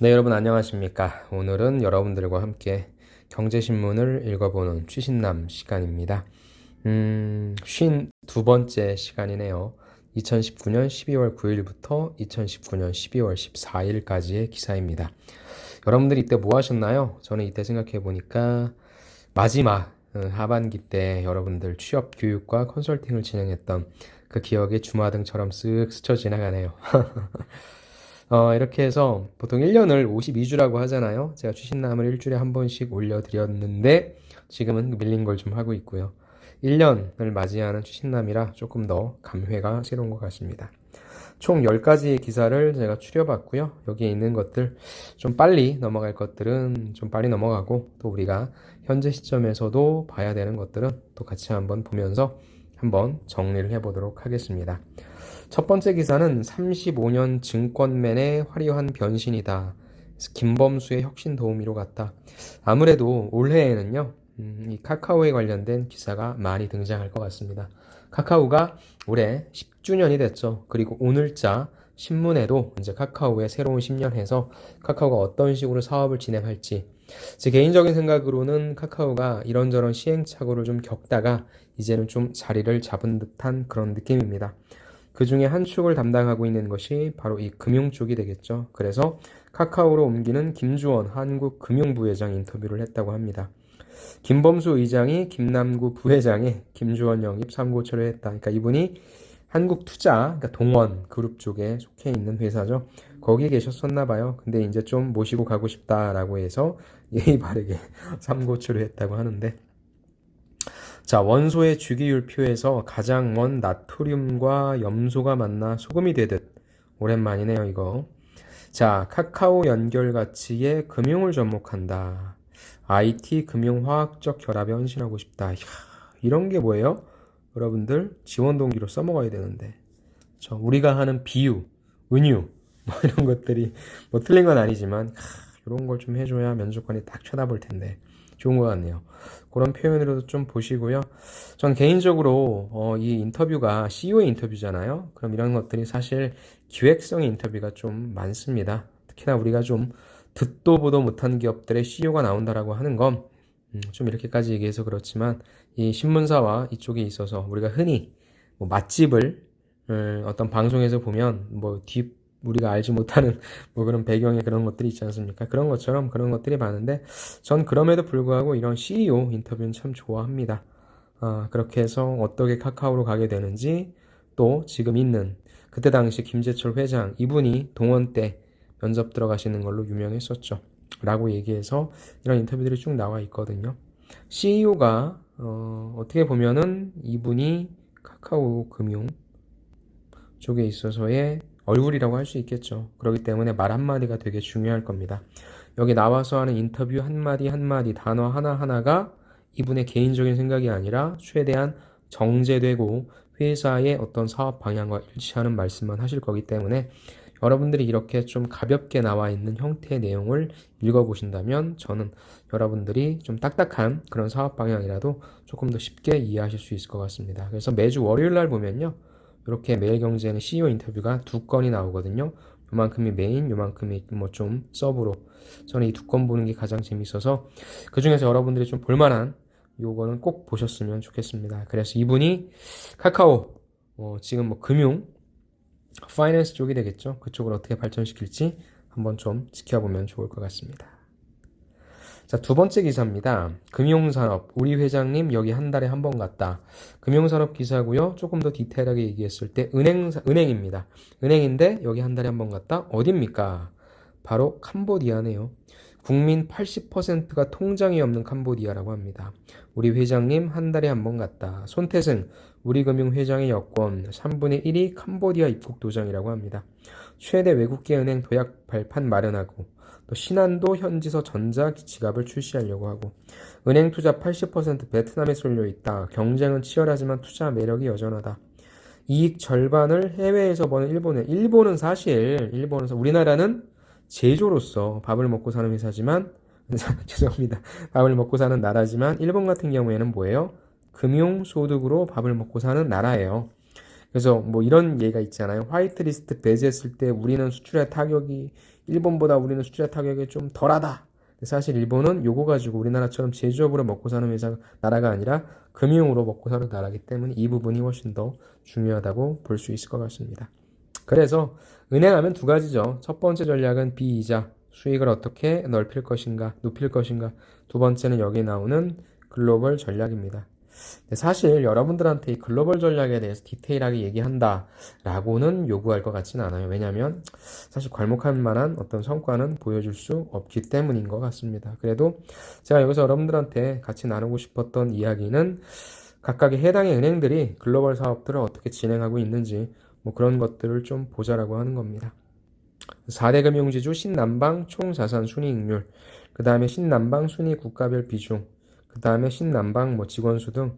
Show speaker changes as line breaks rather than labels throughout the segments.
네, 여러분 안녕하십니까? 오늘은 여러분들과 함께 경제신문을 읽어보는 취신남 시간입니다. 52번째 시간이네요. 2019년 12월 9일부터 2019년 12월 14일까지의 기사입니다. 여러분들이 이때 뭐 하셨나요? 저는 이때 생각해 보니까 마지막 하반기 때 여러분들 취업 교육과 컨설팅을 진행했던 그 기억이 주마등처럼 쓱 스쳐 지나가네요. 이렇게 해서 보통 1년을 52주라고 하잖아요. 제가 추신남을 일주일에 한 번씩 올려드렸는데 지금은 밀린 걸 좀 하고 있고요. 1년을 맞이하는 추신남이라 조금 더 감회가 새로운 것 같습니다. 총 10가지 기사를 제가 추려봤고요. 여기에 있는 것들 좀 빨리 넘어갈 것들은 좀 빨리 넘어가고 또 우리가 현재 시점에서도 봐야 되는 것들은 또 같이 한번 보면서 한번 정리를 해보도록 하겠습니다. 첫 번째 기사는 35년 증권맨의 화려한 변신이다. 김범수의 혁신 도우미로 갔다. 아무래도 올해에는요, 이 카카오에 관련된 기사가 많이 등장할 것 같습니다. 카카오가 올해 10주년이 됐죠. 그리고 오늘자 신문에도 이제 카카오의 새로운 10년 해서 카카오가 어떤 식으로 사업을 진행할지 제 개인적인 생각으로는 카카오가 이런저런 시행착오를 좀 겪다가 이제는 좀 자리를 잡은 듯한 그런 느낌입니다. 그 중에 한 축을 담당하고 있는 것이 바로 이 금융 쪽이 되겠죠. 그래서 카카오로 옮기는 김주원 한국금융부회장 인터뷰를 했다고 합니다. 김범수 의장이 김남구 부회장의 김주원 영입 삼고초를 했다. 그러니까 이분이 한국투자, 그러니까 동원 그룹 쪽에 속해 있는 회사죠. 거기 계셨었나 봐요. 근데 이제 좀 모시고 가고 싶다라고 해서 예의 바르게 삼고초를 했다고 하는데, 자, 원소의 주기율표에서 가장 먼 나트륨과 염소가 만나 소금이 되듯 오랜만이네요, 이거. 자, 카카오 연결 가치에 금융을 접목한다. IT 금융화학적 결합에 헌신하고 싶다. 이야, 이런 게 뭐예요? 여러분들 지원 동기로 써먹어야 되는데. 우리가 하는 비유, 은유, 뭐 이런 것들이 뭐 틀린 건 아니지만 이런 걸 좀 해줘야 면접관이 딱 쳐다볼 텐데 좋은 것 같네요. 그런 표현으로도 좀 보시고요. 전 개인적으로 이 인터뷰가 CEO의 인터뷰잖아요. 그럼 이런 것들이 사실 기획성의 인터뷰가 좀 많습니다. 특히나 우리가 좀 듣도 보도 못한 기업들의 CEO가 나온다라고 하는 건 좀 이렇게까지 얘기해서 그렇지만 이 신문사와 이쪽에 있어서 우리가 흔히 뭐 맛집을 어떤 방송에서 보면 우리가 알지 못하는 뭐 그런 배경에 그런 것들이 있지 않습니까? 그런 것처럼 그런 것들이 많은데 전 그럼에도 불구하고 이런 CEO 인터뷰는 참 좋아합니다. 그렇게 해서 어떻게 카카오로 가게 되는지 또 지금 있는 그때 당시 김재철 회장 이분이 동원 때 면접 들어가시는 걸로 유명했었죠. 라고 얘기해서 이런 인터뷰들이 쭉 나와 있거든요. CEO가 어떻게 보면은 이분이 카카오 금융 쪽에 있어서의 얼굴이라고 할 수 있겠죠. 그렇기 때문에 말 한마디가 되게 중요할 겁니다. 여기 나와서 하는 인터뷰 한마디 한마디 단어 하나하나가 이분의 개인적인 생각이 아니라 최대한 정제되고 회사의 어떤 사업 방향과 일치하는 말씀만 하실 거기 때문에 여러분들이 이렇게 좀 가볍게 나와 있는 형태의 내용을 읽어보신다면 저는 여러분들이 좀 딱딱한 그런 사업 방향이라도 조금 더 쉽게 이해하실 수 있을 것 같습니다. 그래서 매주 월요일 날 보면요. 이렇게 매일경제에는 CEO 인터뷰가 2건이 나오거든요. 요만큼이 메인, 요만큼이 뭐 좀 서브로. 저는 이 2건 보는 게 가장 재밌어서 그 중에서 여러분들이 좀 볼만한 요거는 꼭 보셨으면 좋겠습니다. 그래서 이분이 카카오 지금 뭐 금융 파이낸스 쪽이 되겠죠. 그쪽을 어떻게 발전시킬지 한번 좀 지켜보면 좋을 것 같습니다. 자, 두 번째 기사입니다. 금융산업. 우리 회장님 여기 한 달에 한 번 갔다. 금융산업 기사고요. 조금 더 디테일하게 얘기했을 때 은행입니다. 은행인데 여기 한 달에 한 번 갔다. 어딥니까? 바로 캄보디아네요. 국민 80%가 통장이 없는 캄보디아라고 합니다. 우리 회장님 한 달에 한 번 갔다. 손태승 우리금융 회장의 여권 3분의 1이 캄보디아 입국 도장이라고 합니다. 최대 외국계 은행 도약 발판 마련하고 또 신한도 현지서 전자 지갑을 출시하려고 하고 은행 투자 80% 베트남에 쏠려 있다. 경쟁은 치열하지만 투자 매력이 여전하다. 이익 절반을 해외에서 버는 일본은 사실 우리나라는 제조로서 밥을 먹고 사는 회사지만 죄송합니다. 밥을 먹고 사는 나라지만 일본 같은 경우에는 뭐예요? 금융소득으로 밥을 먹고 사는 나라예요. 그래서 뭐 이런 예가 있잖아요. 화이트리스트 배제했을 때 우리는 수출의 타격이 일본보다 우리는 수출의 타격이 좀 덜하다. 사실 일본은 요거 가지고 우리나라처럼 제조업으로 먹고 사는 나라가 아니라 금융으로 먹고 사는 나라이기 때문에 이 부분이 훨씬 더 중요하다고 볼 수 있을 것 같습니다. 그래서 은행하면 두 가지죠. 첫 번째 전략은 비이자 수익을 어떻게 넓힐 것인가, 높일 것인가. 두 번째는 여기 나오는 글로벌 전략입니다. 사실 여러분들한테 이 글로벌 전략에 대해서 디테일하게 얘기한다라고는 요구할 것 같지는 않아요. 왜냐하면 사실 괄목할 만한 어떤 성과는 보여줄 수 없기 때문인 것 같습니다. 그래도 제가 여기서 여러분들한테 같이 나누고 싶었던 이야기는 각각의 해당의 은행들이 글로벌 사업들을 어떻게 진행하고 있는지 뭐 그런 것들을 좀 보자라고 하는 겁니다. 4대 금융지주 신남방 총자산 순이익률, 그 다음에 신남방 순위 국가별 비중, 그 다음에 신남방 뭐 직원수 등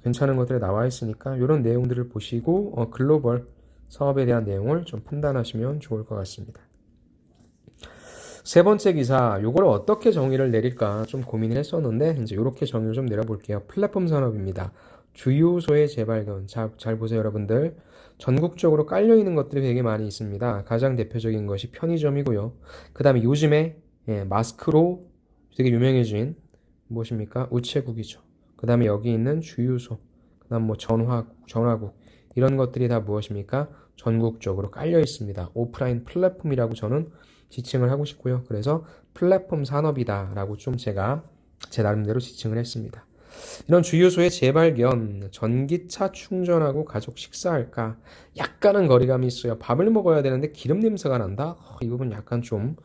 괜찮은 것들이 나와 있으니까 이런 내용들을 보시고 글로벌 사업에 대한 내용을 좀 판단하시면 좋을 것 같습니다. 세 번째 기사, 요거를 어떻게 정의를 내릴까 좀 고민을 했었는데 이제 이렇게 정의를 좀 내려볼게요. 플랫폼 산업입니다. 주유소의 재발견. 잘 보세요, 여러분들. 전국적으로 깔려있는 것들이 되게 많이 있습니다. 가장 대표적인 것이 편의점이고요. 그 다음에 요즘에 마스크로 되게 유명해진 무엇입니까? 우체국이죠. 그 다음에 여기 있는 주유소, 그 다음 뭐 전화국 이런 것들이 다 무엇입니까? 전국적으로 깔려 있습니다. 오프라인 플랫폼이라고 저는 지칭을 하고 싶고요. 그래서 플랫폼 산업이다라고 좀 제가 제 나름대로 지칭을 했습니다. 이런 주유소의 재발견, 전기차 충전하고 가족 식사할까? 약간은 거리감이 있어요. 밥을 먹어야 되는데 기름 냄새가 난다? 이 부분 약간 좀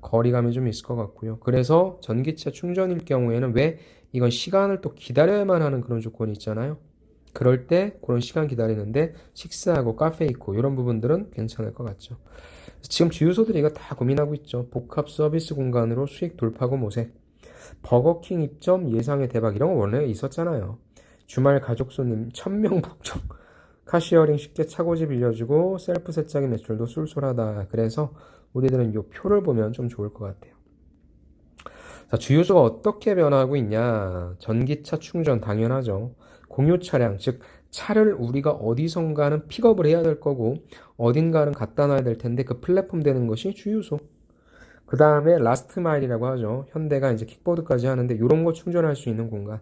거리감이 좀 있을 것 같고요. 그래서 전기차 충전일 경우에는 왜 이건 시간을 또 기다려야만 하는 그런 조건이 있잖아요. 그럴 때 그런 시간 기다리는데 식사하고 카페 있고 이런 부분들은 괜찮을 것 같죠. 지금 주유소들이 이거 다 고민하고 있죠. 복합 서비스 공간으로 수익 돌파구 모색. 버거킹 입점 예상의 대박 이런 거 원래 있었잖아요. 주말 가족 손님 1000명 북적. 카시어링 쉽게 차고지 빌려주고 셀프 세차기 매출도 쏠쏠하다. 그래서 우리들은 이 표를 보면 좀 좋을 것 같아요. 자, 주유소가 어떻게 변화하고 있냐? 전기차 충전 당연하죠. 공유 차량, 즉 차를 우리가 어디선가는 픽업을 해야 될 거고 어딘가는 갖다 놔야 될 텐데 그 플랫폼 되는 것이 주유소. 그 다음에 라스트 마일이라고 하죠. 현대가 이제 킥보드까지 하는데 이런 거 충전할 수 있는 공간.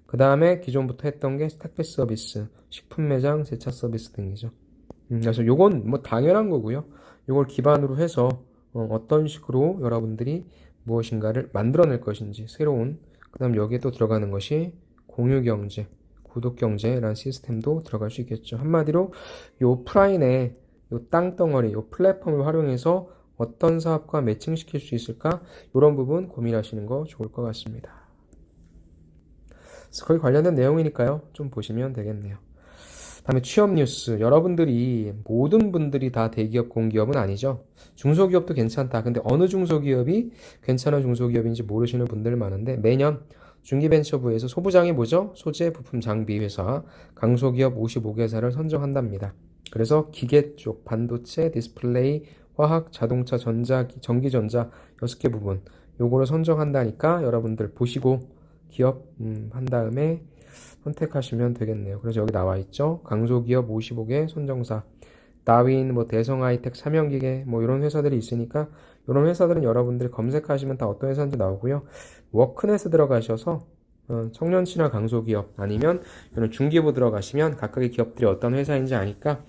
그 다음에 기존부터 했던 게 택배 서비스, 식품 매장, 세차 서비스 등이죠. 그래서 요건 뭐 당연한 거고요. 요걸 기반으로 해서 어떤 식으로 여러분들이 무엇인가를 만들어낼 것인지 새로운 그 다음 여기에 또 들어가는 것이 공유경제, 구독경제라는 시스템도 들어갈 수 있겠죠. 한마디로 요 프라인의 요 땅덩어리, 요 플랫폼을 활용해서 어떤 사업과 매칭시킬 수 있을까? 이런 부분 고민하시는 거 좋을 것 같습니다. 거기 관련된 내용이니까요. 좀 보시면 되겠네요. 다음에 취업 뉴스. 여러분들이 모든 분들이 다 대기업 공기업은 아니죠. 중소기업도 괜찮다. 근데 어느 중소기업이 괜찮은 중소기업인지 모르시는 분들 많은데 매년 중기벤처부에서 소부장이 뭐죠? 소재, 부품, 장비 회사 강소기업 55개사를 선정한답니다. 그래서 기계 쪽, 반도체, 디스플레이, 화학, 자동차, 전기전자 6개 부분 요거를 선정한다니까 여러분들 보시고 기업 한 다음에 선택하시면 되겠네요. 그래서 여기 나와 있죠. 강소기업 55개 선정사, 다윈, 뭐 대성하이텍, 삼형기계 뭐 이런 회사들이 있으니까 이런 회사들은 여러분들이 검색하시면 다 어떤 회사인지 나오고요. 워크넷에 들어가셔서 청년친화 강소기업 아니면 이런 중기부 들어가시면 각각의 기업들이 어떤 회사인지 아니까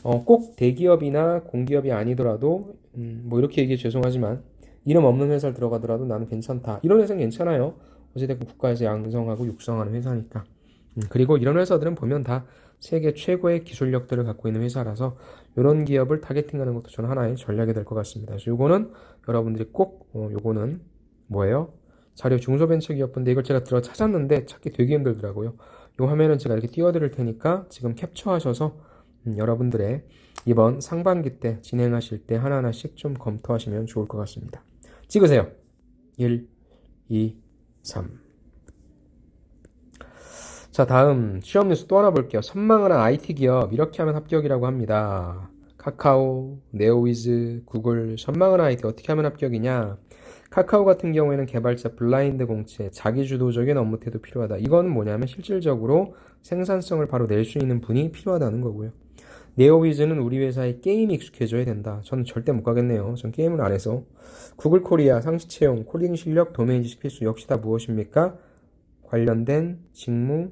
꼭 대기업이나 공기업이 아니더라도 뭐 이렇게 얘기해 죄송하지만 이름 없는 회사를 들어가더라도 나는 괜찮다. 이런 회사는 괜찮아요. 어찌됐건 국가에서 양성하고 육성하는 회사니까. 그리고 이런 회사들은 보면 다 세계 최고의 기술력들을 갖고 있는 회사라서 이런 기업을 타겟팅하는 것도 저는 하나의 전략이 될 것 같습니다. 그래서 요거는 여러분들이 꼭 요거는 뭐예요? 자료 중소벤처기업인데 이걸 제가 들어 찾았는데 찾기 되게 힘들더라고요. 요 화면은 제가 이렇게 띄워드릴 테니까 지금 캡처하셔서 여러분들의 이번 상반기 때 진행하실 때 하나하나씩 좀 검토하시면 좋을 것 같습니다. 찍으세요. 1, 2, 3. 자, 다음 취업 뉴스 또 하나 볼게요. 선망하는 IT 기업 이렇게 하면 합격이라고 합니다. 카카오, 네오위즈, 구글, 선망하는 IT 어떻게 하면 합격이냐? 카카오 같은 경우에는 개발자 블라인드 공채, 자기주도적인 업무 태도 필요하다. 이건 뭐냐면 실질적으로 생산성을 바로 낼 수 있는 분이 필요하다는 거고요. 네오위즈는 우리 회사에 게임이 익숙해져야 된다. 저는 절대 못 가겠네요. 전 게임을 안 해서. 구글 코리아, 상시 채용, 코딩 실력, 도메인 지식 필수 역시 다 무엇입니까? 관련된 직무,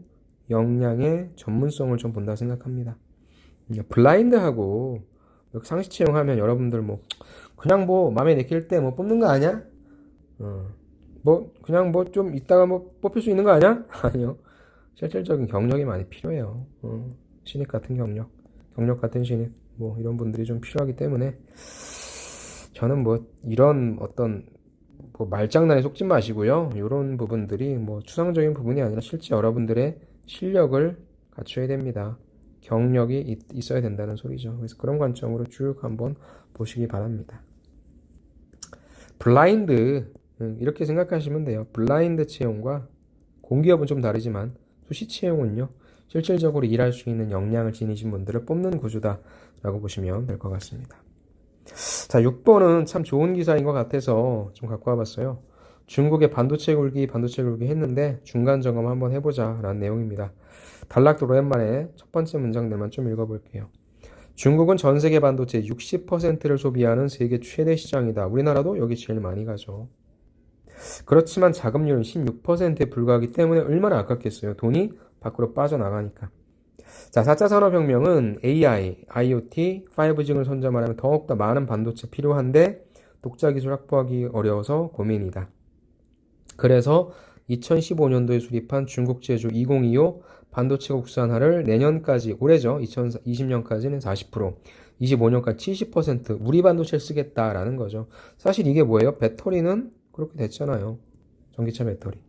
역량의 전문성을 좀 본다 생각합니다. 블라인드하고 상시 채용하면 여러분들 뭐 그냥 뭐 맘에 내킬 때 뭐 뽑는 거 아니야? 뭐 그냥 뭐 좀 이따가 뭐 뽑힐 수 있는 거 아니야? 아니요. 실질적인 경력이 많이 필요해요. 신입 같은 경력 같은 신입 뭐 이런 분들이 좀 필요하기 때문에 저는 뭐 이런 어떤 뭐 말장난에 속지 마시고요. 이런 부분들이 뭐 추상적인 부분이 아니라 실제 여러분들의 실력을 갖춰야 됩니다. 경력이 있어야 된다는 소리죠. 그래서 그런 관점으로 쭉 한번 보시기 바랍니다. 블라인드 이렇게 생각하시면 돼요. 블라인드 채용과 공기업은 좀 다르지만 수시 채용은요. 실질적으로 일할 수 있는 역량을 지니신 분들을 뽑는 구조다라고 보시면 될 것 같습니다. 자, 6번은 참 좋은 기사인 것 같아서 좀 갖고 와봤어요. 중국의 반도체 굴기 했는데 중간 점검 한번 해보자 라는 내용입니다. 단락도 오랜만에 첫 번째 문장들만 좀 읽어볼게요. 중국은 전 세계 반도체 60%를 소비하는 세계 최대 시장이다. 우리나라도 여기 제일 많이 가죠. 그렇지만 자금률은 16%에 불과하기 때문에 얼마나 아깝겠어요. 돈이 밖으로 빠져나가니까. 자, 4차 산업혁명은 AI, IoT, 5G 등을 선점하려면 더욱더 많은 반도체 필요한데 독자 기술 확보하기 어려워서 고민이다. 그래서 2015년도에 수립한 중국 제조 2025 반도체 국산화를 내년까지, 올해죠. 2020년까지는 40%, 25년까지 70% 우리 반도체를 쓰겠다라는 거죠. 사실 이게 뭐예요? 배터리는 그렇게 됐잖아요. 전기차 배터리.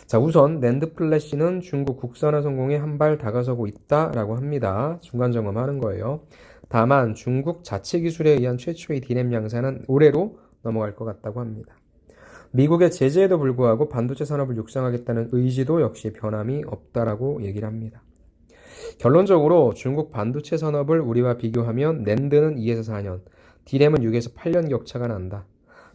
자, 우선 낸드 플래시는 중국 국산화 성공에 한 발 다가서고 있다라고 합니다. 중간 점검하는 거예요. 다만 중국 자체 기술에 의한 최초의 디램 양산은 올해로 넘어갈 것 같다고 합니다. 미국의 제재에도 불구하고 반도체 산업을 육성하겠다는 의지도 역시 변함이 없다라고 얘기를 합니다. 결론적으로 중국 반도체 산업을 우리와 비교하면 낸드는 2에서 4년, 디램은 6에서 8년 격차가 난다.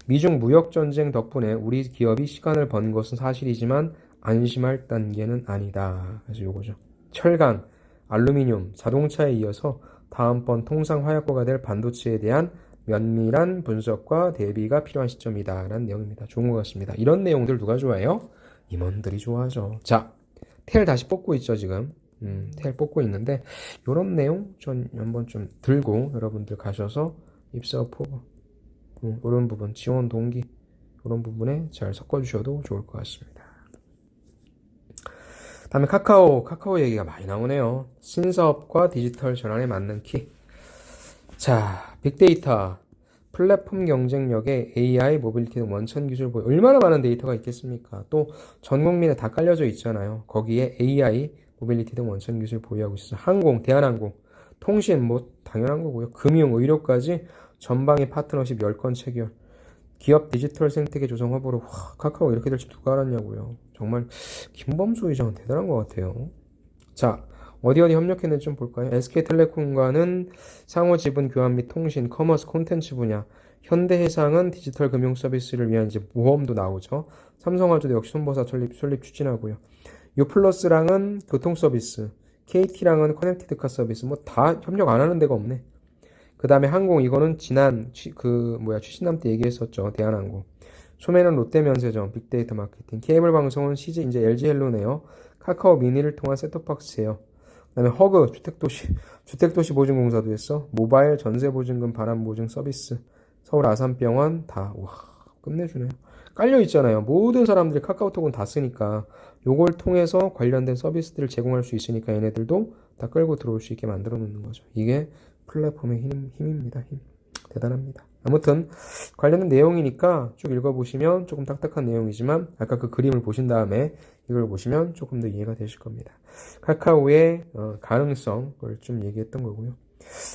미중 무역전쟁 덕분에 우리 기업이 시간을 번 것은 사실이지만 안심할 단계는 아니다. 그래서 요거죠. 철강, 알루미늄, 자동차에 이어서 다음번 통상 화약고가 될 반도체에 대한 면밀한 분석과 대비가 필요한 시점이다 라는 내용입니다. 좋은 것 같습니다. 이런 내용들 누가 좋아해요? 임원들이 좋아하죠. 자, 텔 다시 뽑고 있죠 지금. 텔 뽑고 있는데 이런 내용 전 한번 좀 들고 여러분들 가셔서 입사 포부 이런 부분, 지원 동기 이런 부분에 잘 섞어주셔도 좋을 것 같습니다. 다음에 카카오 얘기가 많이 나오네요. 신사업과 디지털 전환에 맞는 키. 자, 빅데이터, 플랫폼 경쟁력에 AI, 모빌리티 등 원천 기술 보유. 얼마나 많은 데이터가 있겠습니까? 또 전 국민에 다 깔려져 있잖아요. 거기에 AI, 모빌리티 등 원천 기술 보유하고 있어서 항공, 대한항공, 통신 뭐 당연한 거고요. 금융, 의료까지 전방위 파트너십 10건 체결. 기업 디지털 생태계 조성 화보로 카카오 이렇게 될지 누가 알았냐고요. 정말 김범수 의장은 대단한 것 같아요. 자, 어디 협력했는지 좀 볼까요? SK텔레콤과는 상호 지분 교환 및 통신, 커머스, 콘텐츠 분야, 현대해상은 디지털 금융 서비스를 위한 이제 모험도 나오죠. 삼성화재도 역시 손보사 설립 추진하고요. 유플러스랑은 교통 서비스, KT랑은 커넥티드카 서비스, 뭐 다 협력 안 하는 데가 없네. 그 다음에 항공, 이거는 지난 추신남 때 얘기했었죠. 대한항공. 소매는 롯데면세점, 빅데이터 마케팅, 케이블 방송은 CJ, 이제 LG헬로네요. 카카오 미니를 통한 셋톱박스예요. 그 다음에 허그, 주택도시 보증공사도 했어. 모바일 전세보증금 반환보증 서비스, 서울 아산병원 다, 와, 끝내주네요. 깔려있잖아요. 모든 사람들이 카카오톡은 다 쓰니까 요걸 통해서 관련된 서비스들을 제공할 수 있으니까 얘네들도 다 끌고 들어올 수 있게 만들어 놓는 거죠. 이게 플랫폼의 힘입니다. 힘. 대단합니다. 아무튼 관련된 내용이니까 쭉 읽어보시면 조금 딱딱한 내용이지만 아까 그 그림을 보신 다음에 이걸 보시면 조금 더 이해가 되실 겁니다. 카카오의 가능성을 좀 얘기했던 거고요.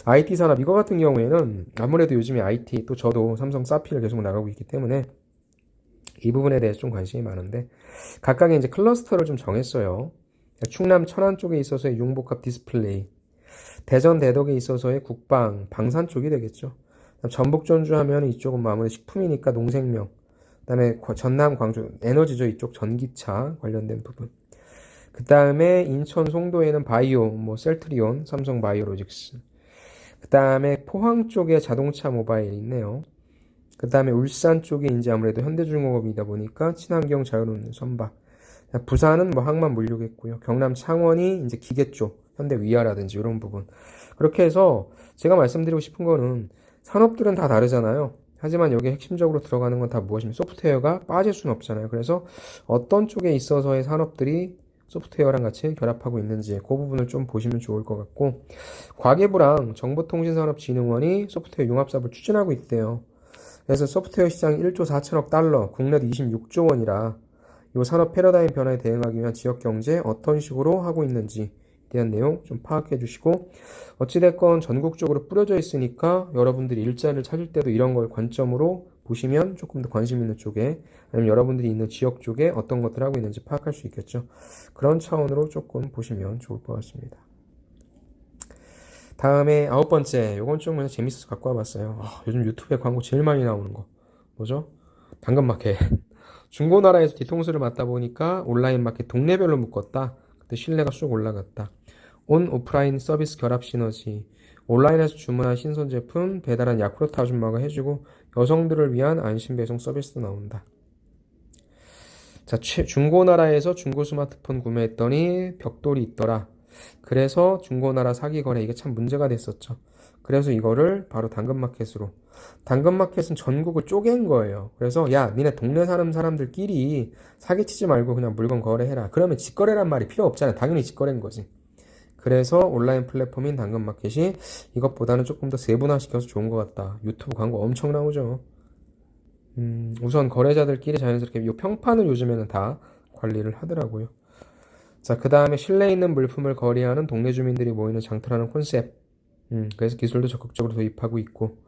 IT 산업 이거 같은 경우에는 아무래도 요즘에 IT 또 저도 삼성 사피를 계속 나가고 있기 때문에 이 부분에 대해서 좀 관심이 많은데 각각의 이제 클러스터를 좀 정했어요. 충남 천안 쪽에 있어서의 융복합 디스플레이, 대전 대덕에 있어서의 국방, 방산 쪽이 되겠죠. 전북 전주 하면 이쪽은 아무래도 식품이니까 농생명, 그다음에 전남, 광주 에너지죠. 이쪽 전기차 관련된 부분. 그다음에 인천 송도에는 바이오, 뭐 셀트리온, 삼성 바이오로직스. 그다음에 포항 쪽에 자동차 모바일이 있네요. 그다음에 울산 쪽에 이제 아무래도 현대중공업이다 보니까 친환경 자율운전 선박. 부산은 뭐 항만 물류겠고요. 경남 창원이 이제 기계 쪽, 현대 위아라든지 이런 부분. 그렇게 해서 제가 말씀드리고 싶은 거는 산업들은 다 다르잖아요. 하지만 여기에 핵심적으로 들어가는 건 다 무엇이면 소프트웨어가 빠질 수는 없잖아요. 그래서 어떤 쪽에 있어서의 산업들이 소프트웨어랑 같이 결합하고 있는지 그 부분을 좀 보시면 좋을 것 같고, 과기부랑 정보통신산업진흥원이 소프트웨어 융합사업을 추진하고 있대요. 그래서 소프트웨어 시장이 1조 4천억 달러, 국내도 26조 원이라 이 산업 패러다임 변화에 대응하기 위한 지역 경제 어떤 식으로 하고 있는지 대한 내용 좀 파악해 주시고, 어찌됐건 전국적으로 뿌려져 있으니까 여러분들이 일자리를 찾을 때도 이런 걸 관점으로 보시면 조금 더 관심 있는 쪽에, 아니면 여러분들이 있는 지역 쪽에 어떤 것들 하고 있는지 파악할 수 있겠죠. 그런 차원으로 조금 보시면 좋을 것 같습니다. 다음에 9번째, 요건 좀 그냥 재밌어서 갖고 와봤어요. 요즘 유튜브에 광고 제일 많이 나오는 거 뭐죠? 당근마켓. 중고나라에서 뒤통수를 맞다 보니까 온라인 마켓 동네별로 묶었다. 그때 신뢰가 쑥 올라갔다. 온 오프라인 서비스 결합 시너지. 온라인에서 주문한 신선 제품 배달한 야쿠르트 아줌마가 해주고 여성들을 위한 안심 배송 서비스도 나온다. 자, 중고나라에서 중고 스마트폰 구매했더니 벽돌이 있더라. 그래서 중고나라 사기 거래 이게 참 문제가 됐었죠. 그래서 이거를 바로 당근마켓으로. 당근마켓은 전국을 쪼갠 거예요. 그래서 야, 니네 동네 사는 사람들끼리 사기치지 말고 그냥 물건 거래해라. 그러면 직거래란 말이 필요 없잖아요. 당연히 직거래인 거지. 그래서 온라인 플랫폼인 당근마켓이 이것보다는 조금 더 세분화시켜서 좋은 것 같다. 유튜브 광고 엄청 나오죠. 우선 거래자들끼리 자연스럽게 이 평판을 요즘에는 다 관리를 하더라고요. 자, 그 다음에 신뢰 있는 물품을 거래하는 동네 주민들이 모이는 장터라는 컨셉. 그래서 기술도 적극적으로 도입하고 있고,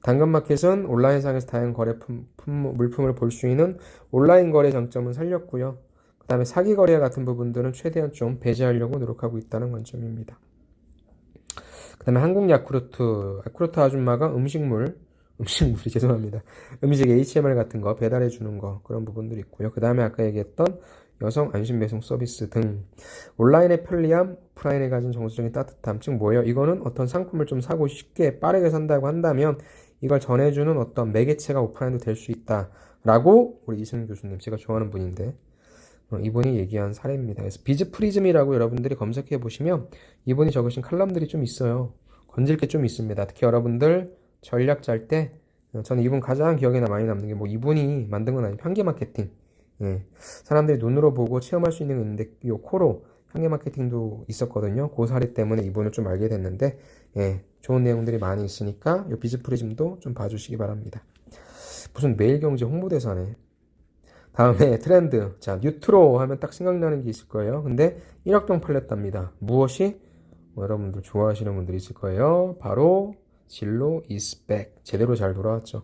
당근마켓은 온라인상에서 다양한 물품을 볼 수 있는 온라인 거래 장점은 살렸고요. 그 다음에 사기 거래 같은 부분들은 최대한 좀 배제하려고 노력하고 있다는 관점입니다. 그 다음에 한국 야쿠르트 아줌마가 음식물이 죄송합니다. 음식 HMR 같은 거 배달해 주는 거, 그런 부분들이 있고요. 그 다음에 아까 얘기했던 여성 안심 배송 서비스 등 온라인의 편리함, 오프라인에 가진 정서적인 따뜻함. 즉 뭐예요? 이거는 어떤 상품을 좀 사고 쉽게 빠르게 산다고 한다면 이걸 전해주는 어떤 매개체가 오프라인도 될 수 있다라고 우리 이승윤 교수님, 제가 좋아하는 분인데 이분이 얘기한 사례입니다. 그래서 비즈프리즘이라고 여러분들이 검색해 보시면 이분이 적으신 칼럼들이 좀 있어요. 건질 게 좀 있습니다. 특히 여러분들 전략 짤 때 저는 이분 가장 기억에 많이 남는 게, 뭐 이분이 만든 건 아니고 향기 마케팅. 예. 사람들이 눈으로 보고 체험할 수 있는 게 있는데 이 코로 향기 마케팅도 있었거든요. 그 사례 때문에 이분을 좀 알게 됐는데, 예, 좋은 내용들이 많이 있으니까 이 비즈프리즘도 좀 봐주시기 바랍니다. 무슨 매일경제 홍보대사네. 다음에 트렌드. 자, 뉴트로 하면 딱 생각나는 게 있을 거예요. 근데 1억 경 팔렸답니다. 무엇이? 여러분들 좋아하시는 분들이 있을 거예요. 바로 진로 이스백. 제대로 잘 돌아왔죠.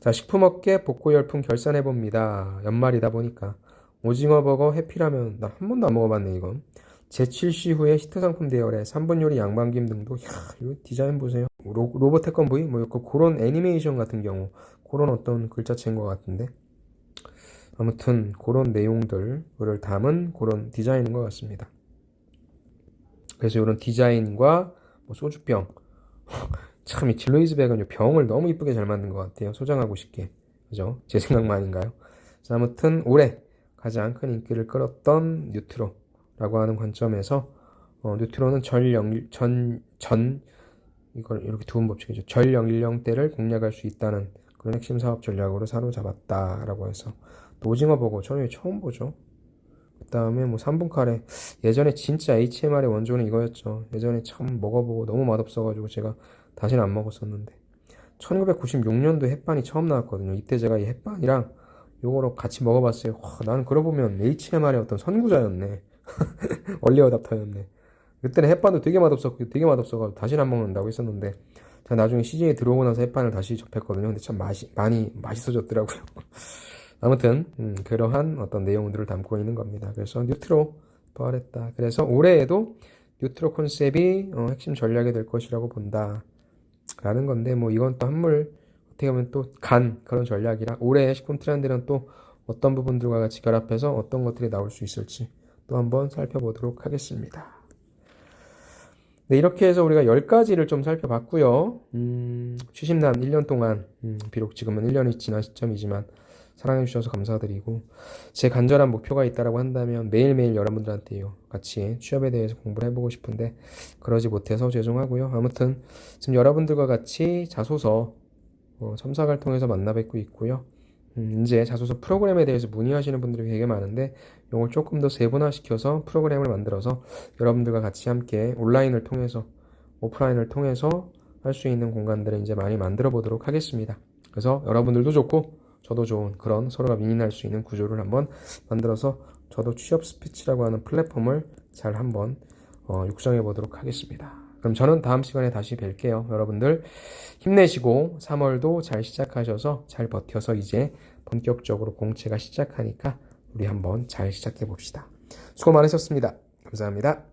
자, 식품업계 복고열풍 결산해봅니다. 연말이다 보니까. 오징어버거 해피라면 나 한 번도 안 먹어봤네 이건. 제7시 후에 히트상품 대열에 3분 요리 양반김 등도, 이야, 이거 디자인 보세요. 로봇 태권 부위? 뭐 그런 애니메이션 같은 경우 그런 어떤 글자체인 것 같은데, 아무튼 그런 내용들을 담은 그런 디자인인 것 같습니다. 그래서 이런 디자인과 뭐 소주병 참 이 진로이즈백은 병을 너무 이쁘게 잘 만든 것 같아요. 소장하고 싶게. 그죠? 제 생각만인가요? 자, 아무튼 올해 가장 큰 인기를 끌었던 뉴트로라고 하는 관점에서 뉴트로는 이걸 이렇게 두음 법칙이죠. 전연령대를 공략할 수 있다는 그런 핵심 사업 전략으로 사로잡았다라고 해서, 또 오징어 버거 저는 처음 보죠. 그 다음에 뭐 3분 카레, 예전에 진짜 HMR의 원조는 이거였죠. 예전에 참 먹어보고 너무 맛없어가지고 제가 다시는 안 먹었었는데, 1996년도에 햇반이 처음 나왔거든요. 이때 제가 이 햇반이랑 요거로 같이 먹어봤어요. 와, 나는 그러고 보면 HMR의 어떤 선구자였네. 얼리어답터였네. 그때는 햇반도 되게 맛없어가지고 다시는 안 먹는다고 했었는데, 제가 나중에 CJ에 들어오고 나서 햇반을 다시 접했거든요. 근데 참 많이 맛있어졌더라고요. 아무튼 그러한 어떤 내용들을 담고 있는 겁니다. 그래서 뉴트로 부활했다. 그래서 올해에도 뉴트로 컨셉이 핵심 전략이 될 것이라고 본다. 라는 건데, 뭐 이건 또 한물 어떻게 보면 또 간 그런 전략이라 올해의 식품 트렌드는 또 어떤 부분들과 같이 결합해서 어떤 것들이 나올 수 있을지 또 한번 살펴보도록 하겠습니다. 네, 이렇게 해서 우리가 10가지를 좀 살펴봤고요. 취심남 1년 동안 비록 지금은 1년이 지난 시점이지만 사랑해주셔서 감사드리고 제 간절한 목표가 있다라고 한다면 매일매일 여러분들한테요 같이 취업에 대해서 공부를 해보고 싶은데 그러지 못해서 죄송하고요. 아무튼 지금 여러분들과 같이 자소서 첨삭을 통해서 만나 뵙고 있고요. 이제 자소서 프로그램에 대해서 문의하시는 분들이 되게 많은데 이걸 조금 더 세분화시켜서 프로그램을 만들어서 여러분들과 같이 함께 온라인을 통해서 오프라인을 통해서 할 수 있는 공간들을 이제 많이 만들어 보도록 하겠습니다. 그래서 여러분들도 좋고 저도 좋은 그런 서로가 윈윈할 수 있는 구조를 한번 만들어서 저도 취업 스피치라고 하는 플랫폼을 잘 한번 육성해 보도록 하겠습니다. 그럼 저는 다음 시간에 다시 뵐게요. 여러분들 힘내시고 3월도 잘 시작하셔서 잘 버텨서 이제 본격적으로 공채가 시작하니까 우리 한번 잘 시작해 봅시다. 수고 많으셨습니다. 감사합니다.